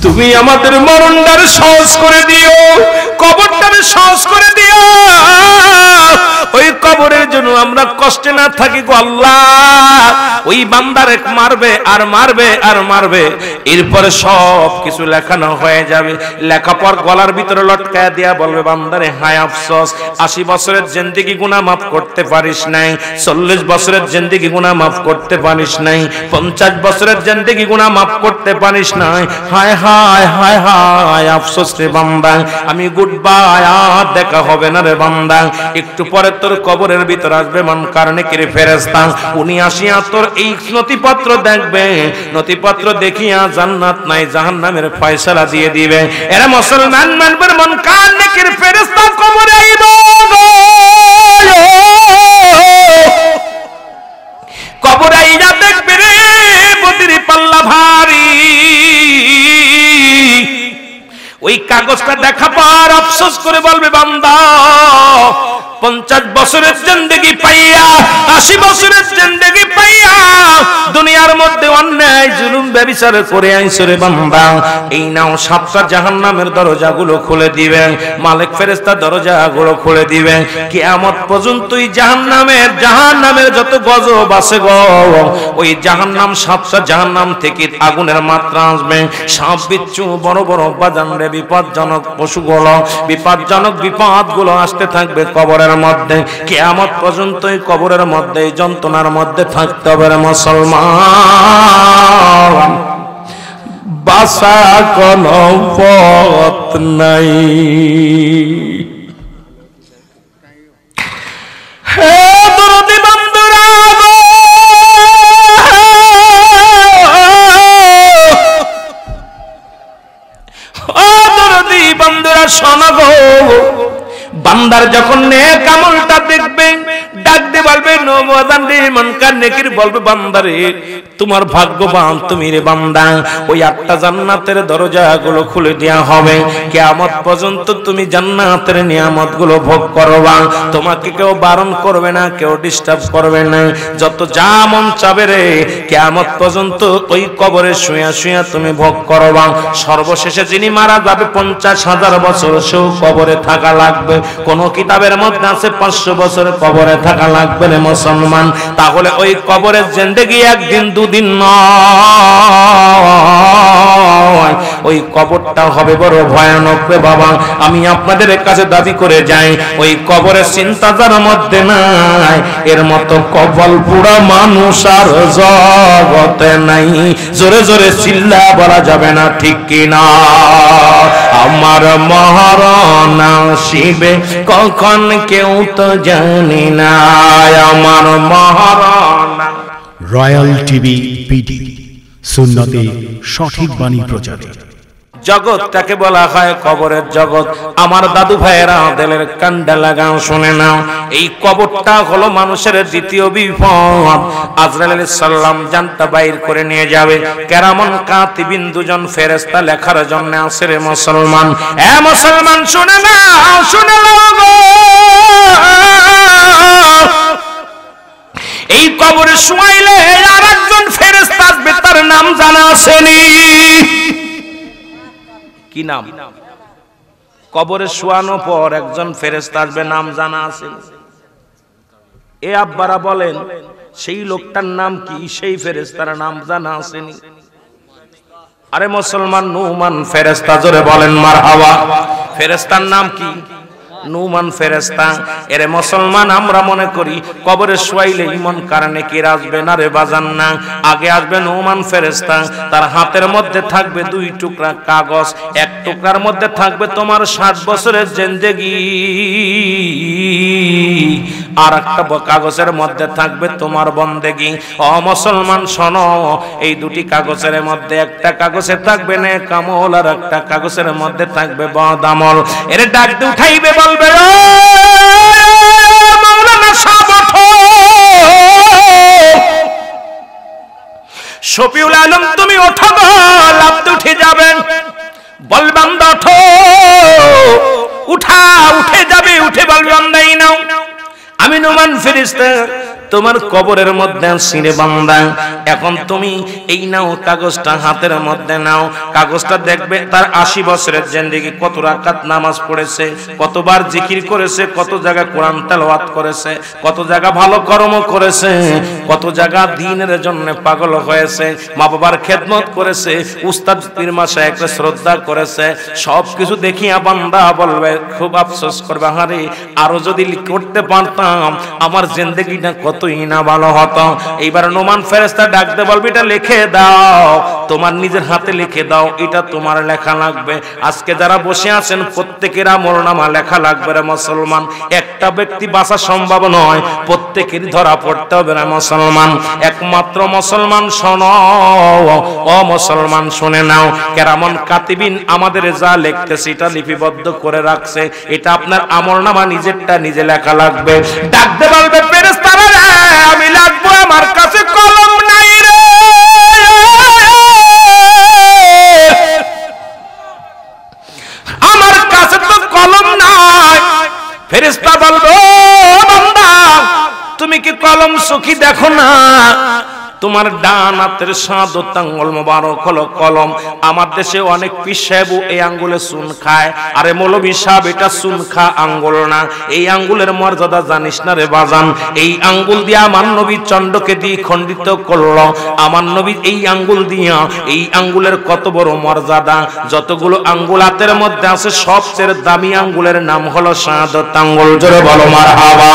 তুমি আমাদের মরণটার সহজ করে দিও, কবরটার সহজ করে দিও, ওই কবরের জন্য আমরা কষ্টে না থাকি গো আল্লাহ। ওই বান্দারে মারবে আর মারবে আর মারবে, এরপরে সব কিছু লেখানো হয়ে যাবে, লেখাপর গলার ভিতরে লটকায় দিয়া বলবে বান্দারে হায় আফসোস, 80 বছরের জিন্দেগি গুনাহ মাফ করতে পারিস নাই, 40 বছরের জিন্দেগি গুনাহ মাফ করতে পারিস নাই, 50 বছরের জিন্দেগি গুনাহ মাফ করতে পারিস নাই, হায় হায় হায় হায় আফসোস রে বান্দা, আমি গুড বাই, আর দেখা হবে না রে বান্দা। একটু পরে তোর কবরের ভিতর আসবে মুনকার নেকির ফেরেশতা, উনি আসিয়া তোর এই নথিপত্র দেখবে, নথিপত্র দেখিয়া জান্নাত নাই জাহান্নামের ফয়সালা দিয়ে দিবে। এরা মুসলমান মানবের মুনকার নেকির ফেরেশতা কবরে আইব, কবরে আইয়া দেখবে রে বদির পাল্লা ভারী, ওই কাগজটা দেখা পর আফসোস করে বলবে বান্দা 50 বছরের জিন্দেগি পাইয়া, 80 বছরের জিন্দেগি পাইয়া দুনিয়ার মধ্যে অন্যায় জুলুম ব্যভিচার করে আইছো রে বান্দা, এই নাও 7টা জাহান্নামের দরজাগুলো খুলে দিবেন, মালিক ফেরেশতা দরজাগুলো খুলে দিবেন। কিয়ামত পর্যন্ত এই জাহান্নামের যত গজব আছে গো, ওই জাহান্নাম 7টা জাহান্নাম থেকে আগুনের মাত্রা আসবে, সাপ বিচ্ছু বড় বড় বাজান রে বিপজ্জনক পশুগুলো, বিপজ্জনক বিপদগুলো আসতে থাকবে কবরের মধ্যে। কিয়ামত পর্যন্ত এই কবরের মধ্যে যন্ত্রণার মধ্যে থাকতে হবে রে মুসলমান, বাসা কোনো পথ নাই। হে দরদি বন্ধুরা, ও দরদি বন্ধুরা শোনো গো, বান্দার যখন নেক আমলটা দেখবে ডাক দিয়ে বলবে নবজান রে মুনকার নেকির বলবে বান্দারে তোমার ভাগ্যবান তুমি রে বান্দা, ওই 8টা জান্নাতের দরজাগুলো খুলে দেয়া হবে, কিয়ামত পর্যন্ত তুমি জান্নাতের নিয়ামতগুলো ভোগ করবা, তোমাকে কেউ বারণ করবে না, কেউ ডিস্টার্ব করবে না, যত যা মন চাবে রে কিয়ামত পর্যন্ত ওই কবরে শুয়ে শুয়ে তুমি ভোগ করবা। সর্বশেষে যিনি মারা যাবে 50,000 বছর সেও কবরে থাকা লাগবে, কোন কিতাবের মধ্যে আছে 500 বছর কবরে থাকা লাগবে রে মুসলমান। তাহলে ওই কবরের জিন্দেগি একদিন দুদিন নয়, ওই কবরটা হবে বড় ভয়ানক রে বাবা। আমি আপনাদের কাছে দাবি করে যাই, ওই কবরের চিন্তা যার মধ্যে নাই, এর মতো কপাল পুরা মানুষ আর জগতে নাই। জোরে জোরে চিল্লা বলা যাবে না, ঠিক কিনা? আমার মরণ আসিবে কখন কেউ তো জানি না, আমার মরণ। রয়্যাল টিভি পিডি, সুন্নতে সঠিক বাণী প্রচারে। জগৎটাকে বলা হয় কবরের জগৎ। আমার দাদু ভাইয়েরা দিলের কান্ডা লাগাও, শুনে নাও, এই কবরটা হলো মানুষের দ্বিতীয় বিপদ। আজরাইল আলাইহিস সালাম জানটা বাইর করে নিয়ে যাবে, কেরামন কাতিবিন দুজন ফেরেশতা লেখার জন্য আসে রে মুসলমান। এ মুসলমান শুনে নাও, শুনে নাও গো, এই কবরে শুয়াইলে আরেকজন ফেরেশতা আসবে, তার নাম জানা আসেনি। কি নাম? কবরে শোয়ানো পর একজন ফেরেশতা আসবে, নাম জানা আছে। এ আব্বারা বলেন সেই লোকটার নাম কি? সেই ফেরেশতার নাম জানা আসেনি। আরে মুসলমান, নুমান ফেরেশতা, জোরে বলেন মারহাবা। ফেরেশতার নাম কি? নুমান ফেরেশতা। এরে মুসলমান, আমরা মনে করি কবরে শুয়াইলে ইমান কারণে কি আসবে না রে বাজান, না। আগে আসবে নুমান ফেরেশতা, তার হাতের মধ্যে থাকবে 2 টুকরা কাগজ, এক টুকরার মধ্যে থাকবে তোমার 60 বছরের জিন্দেগি, আর একটা কাগজের মধ্যে থাকবে তোমার বন্দেগি। ও মুসলমান শোনো, এই 2টি কাগজের মধ্যে একটা কাগজে থাকবে নেক আমল, আর একটা কাগজের মধ্যে থাকবে বদ আমল। এর ডাক দিয়ে উঠাইবে, বলবে ও মাওলানা সাহেব ওঠো, শফিউল আলম তুমি ওঠো গো, লাফতে উঠে যাবেন। বলবান ওঠো, উঠে যাবে, উঠে বলবান নাই নাও, আমি নুমান ফেরেশতা তোমার কবরের মধ্যে সিনে বান্দা। এখন তুমি এই নাও কাগজটা হাতের মধ্যে নাও, কাগজটা দেখবে তার 80 বছরের জিন্দেগি কত রাকাত নামাজ পড়েছে, কতবার জিকির করেছে, কত জায়গা কোরআন তেলাওয়াত করেছে, কত জায়গা ভালো কর্ম করেছে, কত জায়গা দ্বীনের জন্য পাগল হয়েছে, মা বাবার খেদমত করেছে, উস্তাদ পীর মাশায়েখকে শ্রদ্ধা করেছে। সবকিছু দেখিয়া বান্দা বলবে, খুব আফসোস করবে, আরে আরো যদি করতে পারতাম আমার জিন্দেগিটা কতই না ভালো হতো। এইবার নোমান ফেরেশতা ডাকতে বলবে, এটা লিখে দাও, তোমার নিজের হাতে লিখে দাও, এটা তোমার লেখা লাগবে। আজকে যারা বসে আছেন প্রত্যেকের আমলনামা লেখা লাগবে রে মুসলমান। একটা ব্যক্তি বাঁচা সম্ভব নয়, প্রত্যেকেরই ধরা পড়তে হবে না মুসলমান। একমাত্র মুসলমান শোনো, ও মুসলমান শুনে নাও, কেরামন কাতিবিন আমাদের যা লিখতেছে এটা লিপিবদ্ধ করে রাখছে, এটা আপনার আমলনামা নিজেরটা নিজে লেখা লাগবে। ডাকতে বলবে, ফেরেশতারা আমি লাগবো, আমার কাছে কলম নাই রে, আমার কাছে তো কলম নাই। ফেরেশতা বলবো, বান্দা তুমি কি কলম চোখে দেখো না? তোমার ডান হাতের শাহাদত আঙ্গুল মোবারক হলো কলম। আমার দেশে অনেক পীর সাহেব এই আঙ্গুলে চুন খায়। আরে মৌলভী সাহেব, এটা চুন খা আঙ্গুল না, এই আঙ্গুলের মর্যাদা জানিস না রে বাজান। এই আঙ্গুল দিয়ে আমার নবী চন্ডকে দিয়ে খণ্ডিত করলো। আমার নবী এই আঙ্গুল দিয়া, এই আঙ্গুলের কত বড় মর্যাদা। যতগুলো আঙ্গুল হাতের মধ্যে আছে সবচেয়ে দামি আঙ্গুলের নাম হলো শাহাদত আঙ্গুল। জোরে বলো মারহাবা।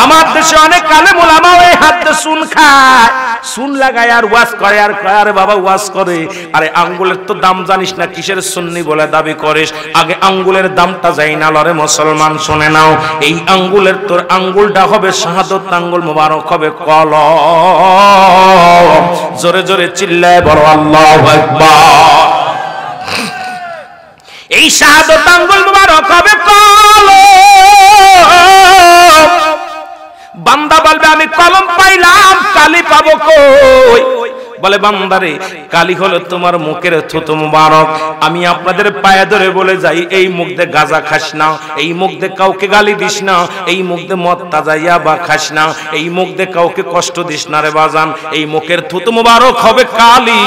আমার দেশে অনেক আলেম ওলামা এই হাতে চুন খায়, চুন লাগায় আর ওয়াজ করে, আর আরে বাবা ওয়াজ করে, আরে আঙ্গুলের তো দাম জানিস না, কিসের সুন্নি বলে দাবি করিস? আগে আঙ্গুলের দামটা যাই না লরে মুসলমান, শুনে নাও, এই আঙ্গুলের তোর আঙ্গুলটা হবে শাহাদত আঙ্গুল মোবারক হবে কলম। জোরে জোরে চিল্লায় বড় আল্লাহু আকবার। এই শাহাদত আঙ্গুল মোবারক হবে কলম। বান্দা বলবে, আমি কলম পাইলাম, কালি পাবো কই? বলে, বান্দারে কালি হলো তোমার মুখের থুতু মুবারক। আমি আপনাদের পায়ে ধরে বলে যাই, এই মুখ দিয়ে গাঁজা খাস না, এই মুখ দিয়ে কাউকে গালি দিস না, এই মুখ দিয়ে মদ তাজাইয়া বা খাস না, এই মুখ দিয়ে কাউকে কষ্ট দিস না রে বাজান। এই মুখের থুতু মুবারক হবে কালি।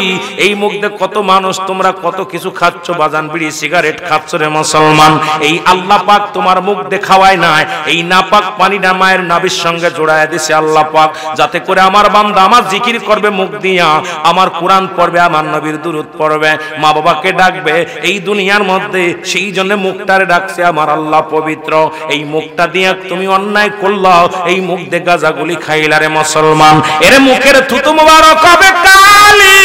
এই মুখ দিয়ে কত মানুষ তোমরা কত কিছু খাচ্ছ বাজান, বিড়ি সিগারেট খাচ্ছ রে মুসলমান। এই আল্লাহ পাক তোমার মুখ দিয়ে খাওয়ায় নাই, এই নাপাক পানিটা মায়ের নাভির সঙ্গে জোড়ায় দিছে আল্লাহ পাক, যাতে করে আমার বান্দা আমার জিকির করবে মুখ দিয়া, আমার কোরআন পড়বে, আমার নবীর দুরূদ পড়বে, মা বাবাকে ডাকবে এই দুনিয়ার মধ্যে। সেই জন্য মুখটারে ডাকছে আমার আল্লাহ পবিত্র। এই মুখটা দিয়ে তুমি অন্যায় করলা, এই মুখ দিয়ে গাঁজাগুলি খাইলা রে মুসলমান। এর মুখের থুতু মুবারক হবে কালি।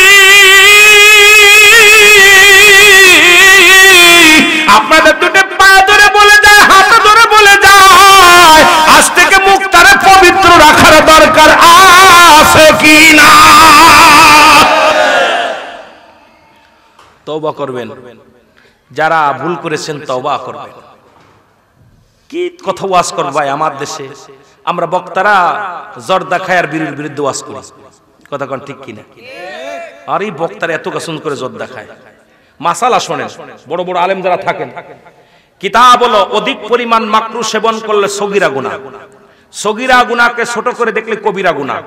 আপনাদের দুটো পা ধরে বলে যায়, হাত ধরে বলে যায়, আজ থেকে মুখটারে পবিত্র রাখার দরকার আছে কি না? তওবা করবেন, যারা ভুল করেছেন তওবা করবেন। কি কথা ওয়াজ করবে আমার দেশে? আমরা বক্তারা জর্দা খায় আর বিড়ির বিরুদ্ধে ওয়াজ করি, কথা কোন ঠিক কিনা? আর এই বক্তারা এত কাসুন করে জর্দা খায়। মাসালা শোনেন, বড় বড় আলেম যারা থাকেন, কিতাব হলো অধিক পরিমাণ মাকরু সেবন করলে সগীরা গুনাহ, সগীরা গুনাহকে ছোট করে দেখলে কবিরা গুনাহ,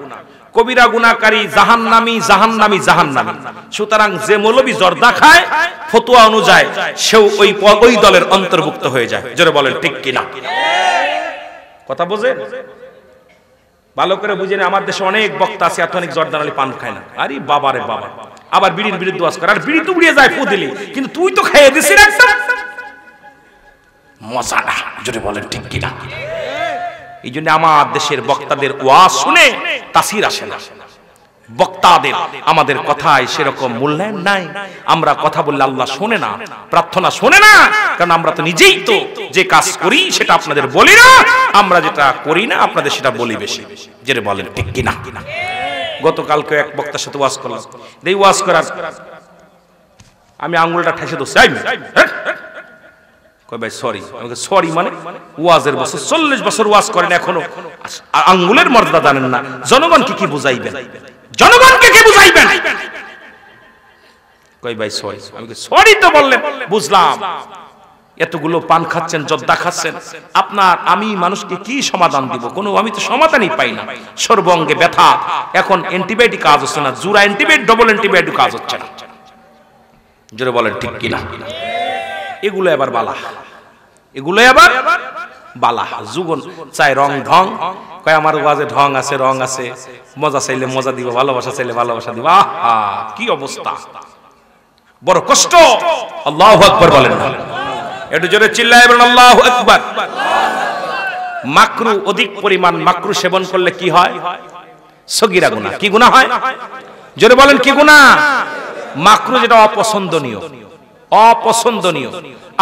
কবিরা গুনাহকারী জাহান্নামী, জাহান্নামী, জাহান্নামী। সুতরাং যে মৌলবী জর্দা খায় ফতোয়া অনুযায়ী সেও ওই দলের অন্তর্ভুক্ত হয়ে যায়। জোরে বলেন ঠিক কিনা? কথা বোঝেন? ভালো করে বুঝেন। আমার দেশে অনেক বক্তা আছে এত অনেক জর্দা নালি পান খায় না। আরে বাবা রে বাবা, আবার বিড়ির বিরুদ্ধে ওয়াজ করে, আর বিড়ি তো উড়িয়ে যায় ফু দিলি, কিন্তু তুই তো খেয়ে দিছিস একটা মজা না। জোরে বলেন ঠিক কিনা? এই জন্য আমার দেশের বক্তাদের ওয়াজ শুনে তাসির আসে না। বক্তাদের আমাদের কথায় সেরকম মূল্যায়ন নাই। আমরা কথা বললে আল্লাহ শোনে না, প্রার্থনা শোনে না, কারণ আমরা তো নিজেই তো যে কাজ করি সেটা আপনাদের বলি না, আমরা যেটা করি না আপনাদের সেটা বলি বেশি। যেটা বলেন ঠিক কিনা? গতকালকে এক বক্তার সাথে ওয়াজ করলাম, এই ওয়াজ করার আমি আঙ্গুলটা ঠেসে দোষ, ভাই সরি, আমাকে সরি মানে ওয়াজের বছর 40 বছর ওয়াজ করেন এখনো আঙ্গুলের মর্যাদা জানেন না। জনগণকে কি বুঝাইবেন? জনগণকে কি বুঝাইবেন? কই ভাই সরি, আমাকে সরি তো বললেন, বুঝলাম, এতগুলো পান খাচ্ছেন, জর্দা খাচ্ছেন, আপনার আমি মানুষকে কি সমাধান দিব? কোনো আমি তো সমাধানই পাই না। সর্বঙ্গে ব্যথা, এখন অ্যান্টিবায়োটিক কাজ হচ্ছে না, জোড়া অ্যান্টিবায়োটিক ডবল অ্যান্টিবায়োটিক কাজ হচ্ছে না। জোরে বলেন ঠিক কিনা? এগুলো এবার বালা, এগুলো এবার বালা। যুগন চাই রং ঢং, কয় আমার ওয়াজে ঢং আছে, রং আছে, মজা চাইলে মজা দিব, ভালোবাসা চাইলে ভালোবাসা দিব। আহা কি অবস্থা, বড় কষ্ট। আল্লাহু আকবার বলেন না, একটু জোরে চিল্লায় বলেন আল্লাহু আকবার। মাকরু, অধিক পরিমাণ মাকরু সেবন করলে কি হয়? সগীরা গুনাহ। কি গুনাহ হয়? জোরে বলেন কি গুনাহ? মাকরু, যেটা অপছন্দনীয়, অপছন্দনীয়।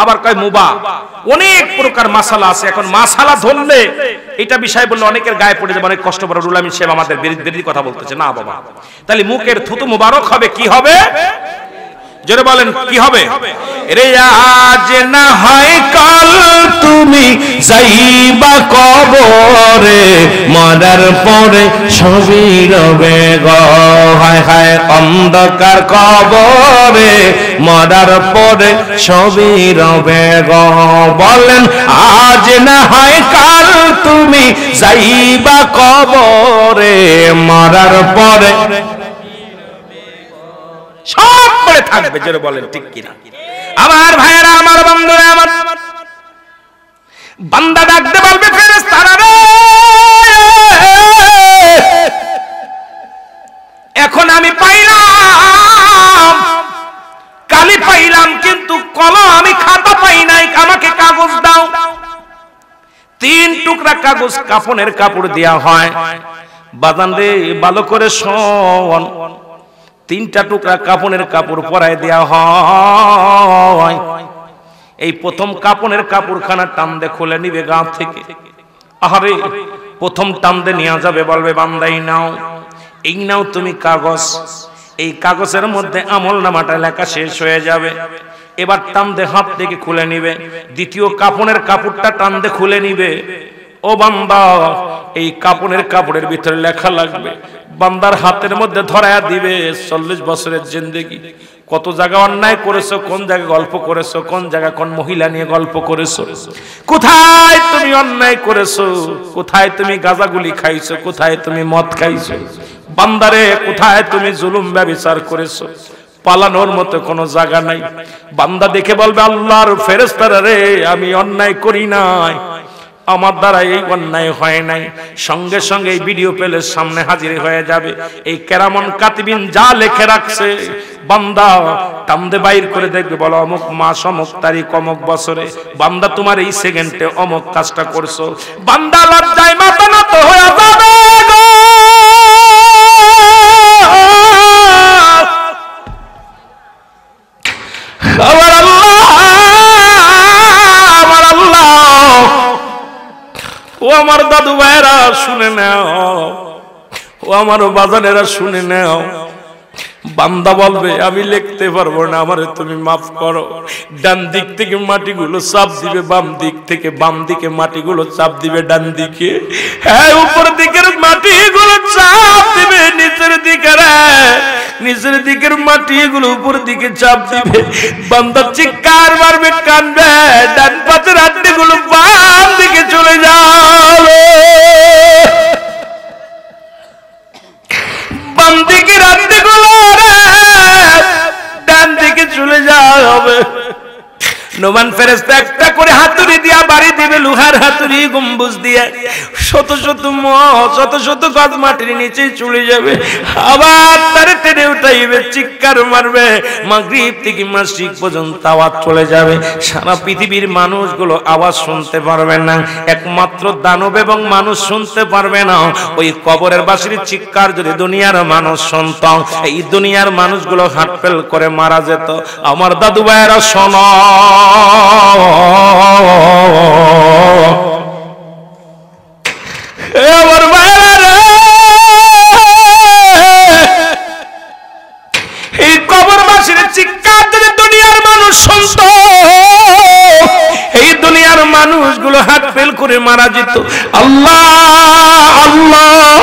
আবার কয় মুবাহ। অনেক প্রকার মাসালা আছে। এখন মাসালা ধরলে এটা বিষয় বললে অনেকের গায়ে পড়ে যাবে, অনেক কষ্ট পড়ে। রুল আমিন সাহেব আমাদের বিরোধী কথা বলতেছে না বাবা। তাহলে মুখের থুতু মুবারক হবে, কি হবে? জোরে বলেন কি হবে? রে আজ না হয় কাল তুমি যাইবা কবরে, মরার পরে সবই রবে গো। হায় হায় অন্ধকার কবরে, মরার পরে সবই রবে গো। বলেন আজ না হয় কাল তুমি যাইবা কবরে, মরার পরে সব পড়ে থাকবে। জোরে বলেন ঠিক কিনা? আমার ভাইয়েরা, আমার বন্ধুরা, আমার বান্দা ডাকতে বলবে ফেরেশতারা রে, এখন আমি পাইলাম কালি পাইলাম, কিন্তু কলম আমি খাতা পাই নাই, আমাকে কাগজ দাও। 3 টুকরা কাগজ কাফনের কাপড় দেয়া হয়। বাজান রে ভালো করে শোন, 3টা টুকরা কাফনের কাপড় পরায় দেয়া হয়। এই প্রথম কাফনের কাপড়খানা টান দিয়ে খুলে নিবে গা থেকে। আহারে প্রথম টান দিয়ে নিয়ে যাবে, বলবে বান্দাই নাও, এই নাও তুমি কাগজ। এই কাগজের মধ্যে আমলনামাটা লেখা শেষ হয়ে যাবে। এবার টান দিয়ে হাত থেকে খুলে নিবে। দ্বিতীয় কাফনের কাপড়টা টান দিয়ে খুলে নিবে। ও বান্দা, এই কাফনের কাপড়ের ভিতরে লেখা লাগবে। বান্দার হাতের মধ্যে ধরায়া দিবে 40 বছরের জিন্দেগি, কত জায়গা অন্যায় করেছো, কোন জায়গায় গল্প করেছো, কোন জায়গায় কোন মহিলা নিয়ে গল্প করেছো, কোথায় তুমি অন্যায় করেছো, কোথায় তুমি গাঁজাগুলি খাইছো, কোথায় তুমি মদ খাইছো, বান্দারে কোথায় তুমি জুলুম ব্যভিচার করেছো। পালানোর মতো কোনো জায়গা নাই। বান্দা দেখে বলবে আল্লাহর ফেরেশতারা রে, আমি অন্যায় করি নাই, আমার দ্বারা এই অন্যায় হয় নাই। সঙ্গে সঙ্গে এই ভিডিও প্লের সামনে হাজির হয়ে যাবে। এই কেরামন কাতিবিন যা লেখে রাখছে, বান্দা টামদে বাইর করে দেখবে, বলো অমুক মাস, অমুক তারিখ, অমুক বছরে বান্দা তোমার এই সেকেন্ডে অমুক কাজটা করছো। বান্দা লজ্জায় মাথা নত হয়ে যাবে। আমার আল্লাহ, আমার আল্লাহ, ও আমার দাদু ভাইরা শুনে নাও, ও আমার বাজানেরা শুনে নাও। বান্দা বলবে আমি লিখতে পারবো না, আমারে তুমি মাফ করো। ডান দিক থেকে মাটিগুলো চাপ দিবে বাম দিক থেকে, বাম দিকে মাটিগুলো চাপ দিবে ডান দিকে, হ্যাঁ উপর দিকের মাটিগুলো চাপ দিবে নিচের দিকে, নিচের দিকের মাটিগুলো উপর দিকে চাপ দিবে। বান্দা চিৎকার মারবে, কাঁদবে, ডান পাশের হাড্ডিগুলো বাম দিকে চলে যাবে, বাম দিকের হাড্ডিগুলো ডান দিকে চলে যাবে। নোমান ফেরেশতা একটা করে হাতুড়ি দিয়া বাড়ি দিবে, লোহার হাতুড়ি গম্বুজ দিয়ে, শত শত শত শত গজ মাটির নিচে চলে যাবে। আবার তারে টেনে উঠাইবে, চিৎকার মারবে, মাগরিব থেকে মাসরিক পর্যন্ত আওয়াজ চলে যাবে। সারা পৃথিবীর মানুষগুলো আওয়াজ শুনতে পারবে না, একমাত্র দানব এবং মানুষ শুনতে পারবে না। ওই কবরের বাঁশির চিৎকার যদি দুনিয়ার মানুষ শুনত, এই দুনিয়ার মানুষগুলো হার্ট ফেল করে মারা যেত। আমার দাদু ভাইয়েরা শোনো, আমার ভাইয়েরা, এই কবরবাসীর চিৎকার যদি দুনিয়ার মানুষ শুনত, এই দুনিয়ার মানুষগুলো হাত ফেল করে মারা যেত। আল্লাহ আল্লাহ,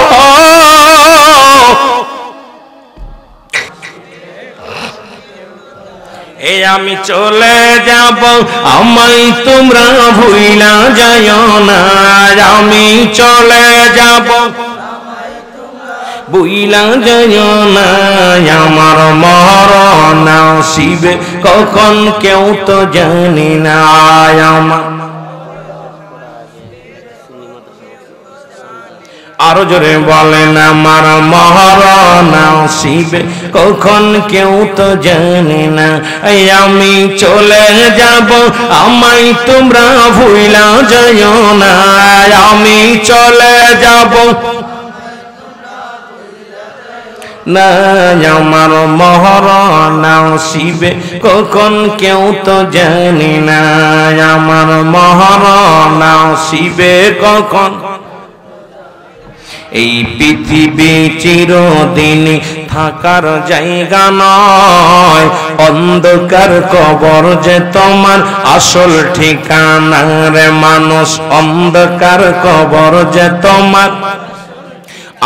এই আমি চলে যাব আমায় তোমরা ভুইলা যাইও না আমি চলে যাব ভুইলা যাইও না আমার মরণ আসিবে কখন কেউ তো জানি না আমার আরো জোরে বলেন আমার মরণ আসিবে কখন কেউ তো জানে না আমি চলে যাব আমায় তোমরা ভুইলা যাইও না আমি চলে যাব না আমার মরণ আসিবে কখন কেউ তো জানে না আমার মরণ আসিবে কখন এই পৃথিবী চিরদিন থাকার জায়গা নয় অন্ধকার কবর যে তোমার আসল ঠিকানা রে মানুষ অন্ধকার কবর যে তোমার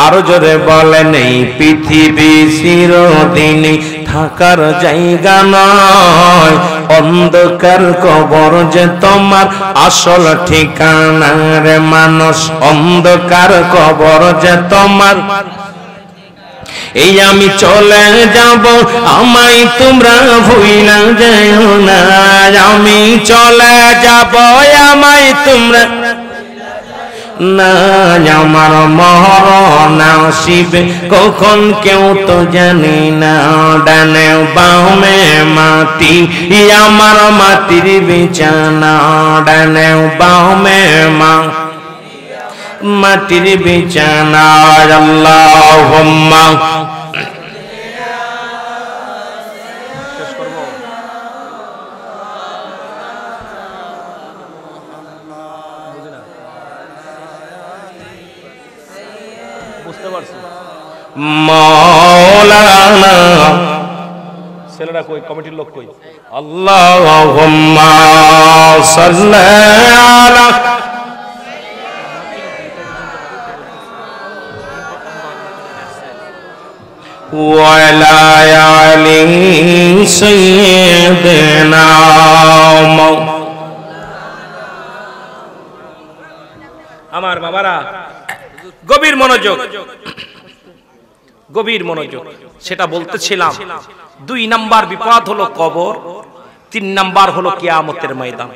আরো জোরে বলেন এই পৃথিবী চিরদিন থাকার জায়গা নয় অন্ধকার কবর যে তোমার আসল ঠিকানা রে মানুষ অন্ধকার কবর যে তোমার এই আমি চলে যাব আমায় তোমরা ভুইলা যাইও না আমি চলে যাব আমায় তোমরা না আমার মরণ আসিবে কখন কেউ তো জানি না ডানে বামে মাটি আমার মাটির বিছানা ডানে বামে মাটির বিছানা আল্লাহুম্মা মাওলানা ছেলেরা কই কমিটির লোক কই আল্লাহুম্মা সাল্লি আলা ওয়া আলা আলি সাইয়্যিদিনা আমার বাবারা গভীর মনোযোগ গভীর মনোযোগ সেটা বলতেছিলাম 2 নাম্বার বিপদ হলো কবর 3 নাম্বার হলো কিয়ামতের ময়দান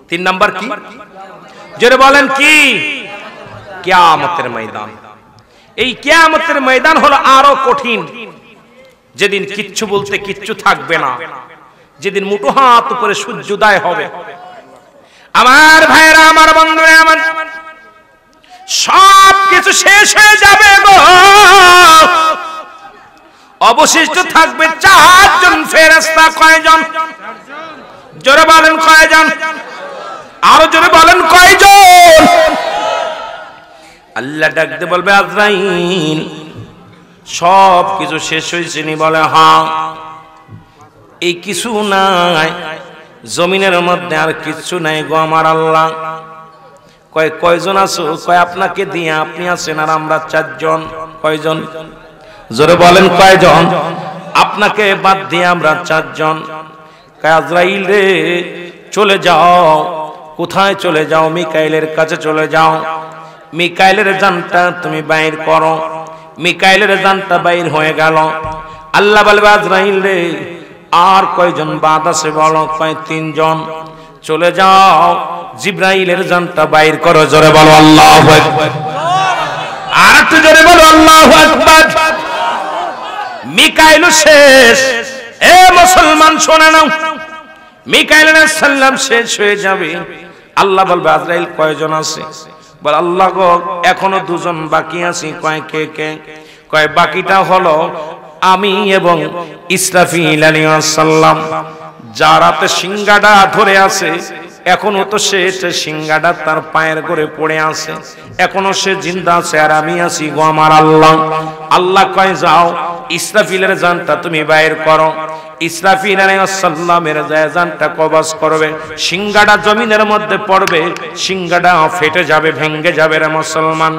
3 নাম্বার কি জোরে বলেন কি কিয়ামতের ময়দান এই কিয়ামতের ময়দান হলো আরো কঠিন যেদিন কিচ্ছু বলতে কিচ্ছু থাকবে না যেদিন মুঠো হাত উপরে সূর্যোদয় হবে আমার ভাইরা আমার বন্ধুরা আমার সব কিছু শেষ হয়ে যাবে গো অবশিষ্ট থাকবে 4 জন ফেরেশতা কয়জন জোরে বলেন কয়জন আরো জোরে বলেন কয়জন আল্লাহ ডাকতে বলবে আজরাইল সব কিছু শেষ হয়েছে নি বলে হ্যাঁ এই কিছু নাই জমিনের মধ্যে আর কিছু নাই গো আমার আল্লাহ কয়জন আছো কয় আপনাকে দিয়ে আপনি আছেন আর আমরা 4 জন কয়জন জোরে বলেন কয়জন আপনাকে বাদ দিয়ে আমরা 4 জন কয় আজরাইল রে চলে যাও কোথায় চলে যাও মিকাইলের কাছে চলে যাও মিকাইলের জানটা তুমি বাইর করো মিকাইলের জানটা বাইর হয়ে গেল আল্লাহ বলবে আজরাইল রে আর কয়জন বাদ আছে বলো কয় 3 জন চলে যাও জিব্রাইলের জানটা বাইর করো জোরে বলো আল্লাহু আকবার আর একটু জোরে বলো আল্লাহু আকবার মিকাইল শেষ এ মুসলমান শুনে নাও মিকাইল আলাইহিস সালাম শেষ হয়ে যাবে আল্লাহ বলবে আজরাইল কয়জন আছে বল আল্লাহ গো এখনো 2 জন বাকি আছে কয় কে কে কয় বাকিটা হলো আমি এবং ইসরাফিল আলাইহিস সালাম যারাতে সিংহাটা ধরে আছে এখনো তো সে সিংহাটা তার পায়ের করে পড়ে আছে এখনো সে জিন্দা আছে আর আমি আছি গো আমার আল্লাহ আল্লাহ কয় যাও ইসরাফিলের জানটা তুমি বাইর করো ইসরাফিল আলাইহিস সালামের জানটা কবজ করবে সিংহাটা জমিনের মধ্যে পড়বে সিংহাটা ফেটে যাবে ভেঙে যাবে রে মুসলমান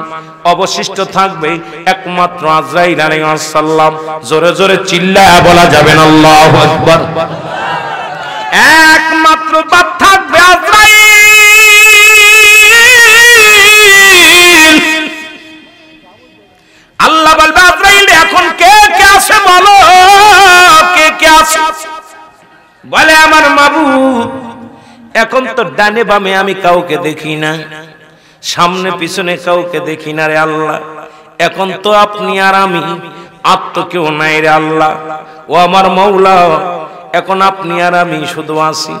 অবশিষ্ট থাকবে একমাত্র আজরাইল আলাইহিস সালাম জোরে জোরে চিল্লায়া বলা যাবে না আল্লাহু আকবার মাত্র বাদ থাকবে আজরাইল। আল্লাহ বলবে আজরাইল এখন কে কে আছে বলো, কে কে আছে? বলে আমার মাবুদ এখন তো ডানে বামে আমি কাউকে দেখি না, সামনে পিছনে কাউকে দেখি না রে আল্লাহ। এখন তো আপনি আর আমি, আর তো কেউ নাই রে আল্লাহ। ও আমার মওলা এখন আপনি আর আমি শুধু আছি।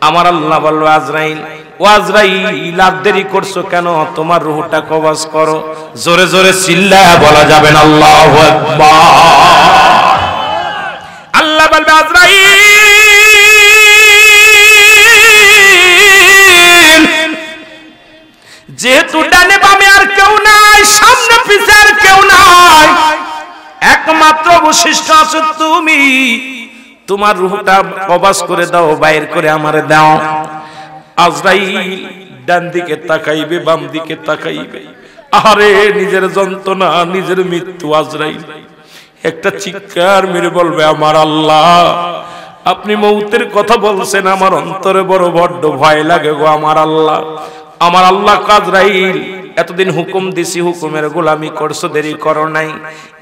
আমার আল্লাহ বলল আজরাইল, ও আজরাইল আর দেরি করছো কেন, তোমার রূহটা কবজ করো। জোরে জোরে চিল্লায়া বলা যাবে না আল্লাহু আকবার। আল্লাহ বলবে আজরাইল যেহেতু ডানে বামে আর কেউ নাই, সামনে পিছে আর কেউ নাই, একমাত্র অবশিষ্ট আছো তুমি, তোমার রূহটা কবজ করে দাও, বাইর করে আমারে দাও। আজরাইল ডান দিকে তাকাইবে, বাম দিকে তাকাইবে, আরে নিজের যন্ত্রণা, নিজের মৃত্যু। আজরাইল একটা চিৎকার মেরে বলবে আমার আল্লাহ আপনি মৌতের কথা বলছেন, আমার অন্তরে বড় বড্ড ভয় লাগে গো আমার আল্লাহ। আমার আল্লাহ আজরাইল এতদিন হুকুম দিছি, হুকুমের গোলামি করছো, দেরি করো নাই,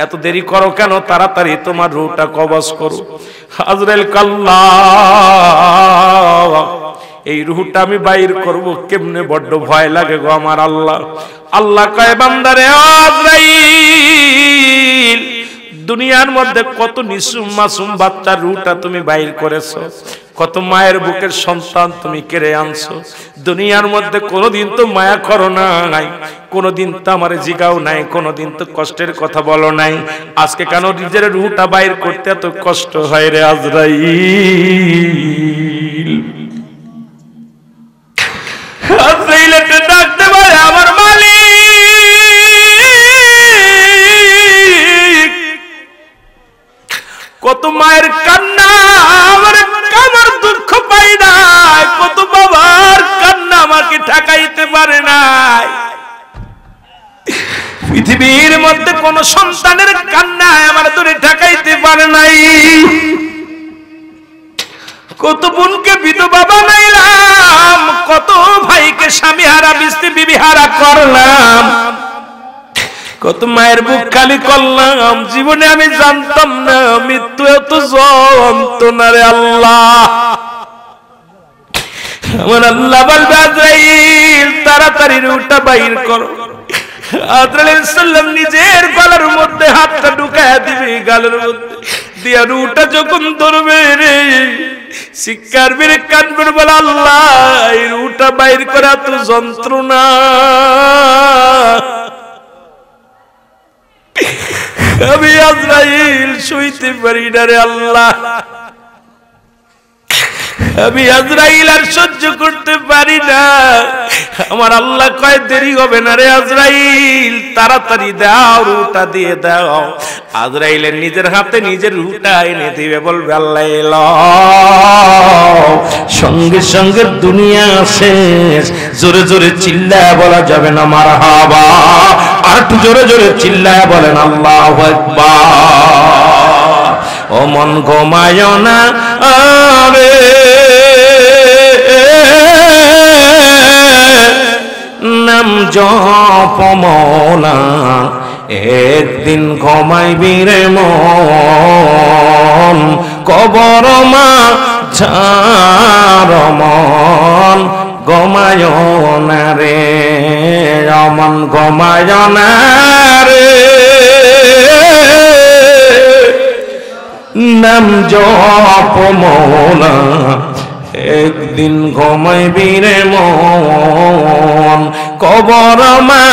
এত দেরি করো কেন, তাড়াতাড়ি তোমার রূহটা কবজ করো। আজরাইল কাল্লা এই রূহটা আমি বাইর করব কেমনে, বড্ড ভয় লাগে গো আমার আল্লাহ। আল্লাহ কয় বান্দারে আজরাইল দুনিয়ার মধ্যে কত নিসুম মাসুম বাচ্চার রূহটা তুমি বাইর করেছো, কত মায়ের বুকের সন্তান তুমি কেড়ে আনছো। দুনিয়ার মধ্যে কোনোদিন তো মায়া করো নাই, কোনোদিন তো আমার জিগাও নাই, কোনোদিন তো কষ্টের কথা বলো নাই। আজকে কেন নিজের রূহটা বাইর করতে এত কষ্ট হয় রে আজরাইল? আজরাইল একটা ডাকতে পারে আমার মালিক, কত মায়ের কান্না আমার দুঃখ পাই নাই, কত বাবার কান্না আমাকে ঠেকাইতে পারে নাই। পৃথিবীর মধ্যে কোন সন্তানের কান্না আমার ধরে ঠেকাইতে পারে নাই। কত বোনকে বিধবা বানাইলাম, কত ভাইকে স্বামী হারা, স্ত্রী বিবি হারা করলাম, কত মায়ের বুক খালি করলাম। জীবনে আমি জানতাম না মৃত্যু এত যন্ত্রণা রে আল্লাহ। আমার আল্লাহ বলবে আজরাইল তাড়াতাড়ি রূহটা বাইর করো। আজরাইল সাল্লাম নিজের গলার মধ্যে হাতটা ঢুকায়া দিবে, গালের মধ্যে দিয়া রূহটা যখন ধরবে রে চিৎকার মেরে কাঁদবে, বলে আল্লাহ এই রূহটা বাইর করে এত যন্ত্রণা আমি আজরাইল সইতে পারি না রে আল্লাহ, আমি আজরাইল আর সহ্য করতে পারি না। আমার আল্লাহ কয় দেরি হবে না রে আজরাইল, তাড়াতাড়ি দাও, রূহটা দিয়ে দাও। আজরাইলের নিজের হাতে নিজের রূহটা এনে দিবে, বলবে আল্লাহ এলো, সঙ্গে সঙ্গে দুনিয়া শেষ। জোরে জোরে চিল্লায় বলা যাবে না মারহাবা, আর একটু জোরে জোরে চিল্লায় বলেন আল্লাহু আকবার। ও মন ঘুমায় না আরে নাম জপ মওলা, একদিন ঘুমাইবি রে মন, কবর মা ঝার মন ঘুমায় না রে, অমন ঘুমায় না রে, নাম জপ মওলা, একদিন ঘুমাইবি রে মন, কবর মা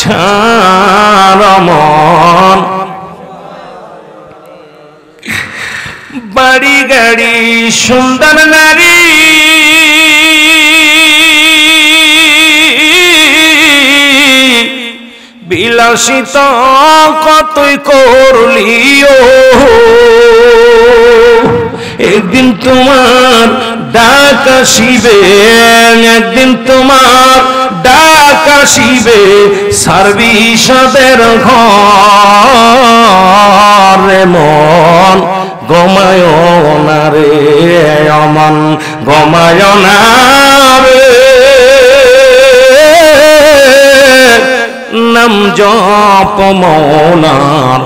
ঝার মন। বাড়ি গাড়ি সুন্দর নারী, বিলাসিতা কতই করলিও, একদিন তোমার ডাক আসিবে, একদিন তোমার ডাক আসিবে সার্ভিসদের ঘর, রে মন ঘুমায় না রে অমন ঘুমায় না রে নাম জপ মৌলার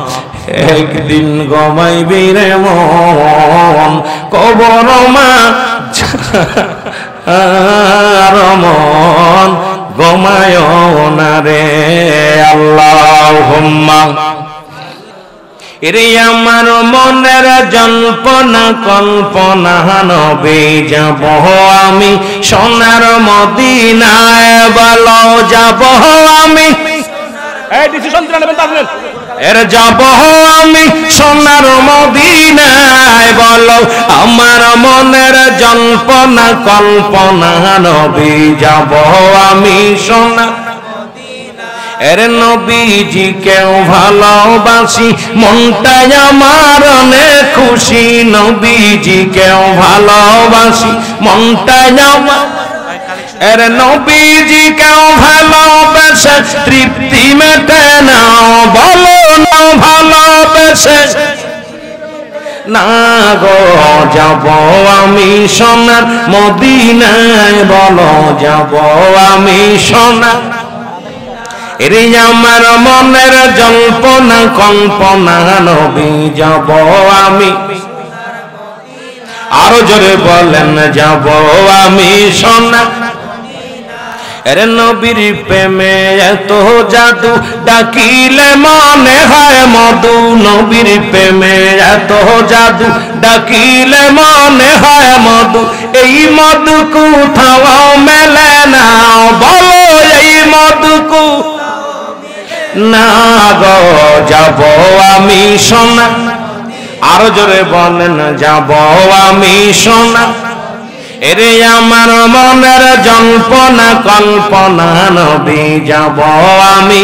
একদিন ঘুমাইবি রে মন কবর মা আর মন ঘুমায় না রে আল্লাহুম্মা এরে আমার মনের জল্পনা কল্পনা নবে যাব আমি সোনার মদিনায় বলো যাব আমি এই ডিসিশন নেবেন তাহলে এর যাব আমি সোনার মদিনায় বলো আমার মনের জল্পনা কল্পনা নবে যাব আমি সোনার এর নবীজি কেউ ভালোবাসি মনটাই আমার অনেক খুশি নবীজি কেউ ভালোবাসি মনটাই আমার এর নবীজি কেউ ভালোবেসে তৃপ্তি মেটে না বলো না ভালোবেসে না গো যাব আমি সোনার মদিনায় বলো যাব আমি সোনার এরে আমার মনের জল্পনা কল্পনা নবী যাব আমি আরো জোরে বলেন যাব আমি সোনা এরে নবীর প্রেমে এত জাদু ডাকিলে মনে হয় মধু নবীর প্রেমে এত জাদু ডাকিলে মনে হয় মধু এই মধু কোথাও মেলে না বলো এই মধু না গো যাব আমি সোনা আরো জোরে বলেন যাব আমি সোনা এরে আমার মনের জল্পনা কল্পনা নবী যাব আমি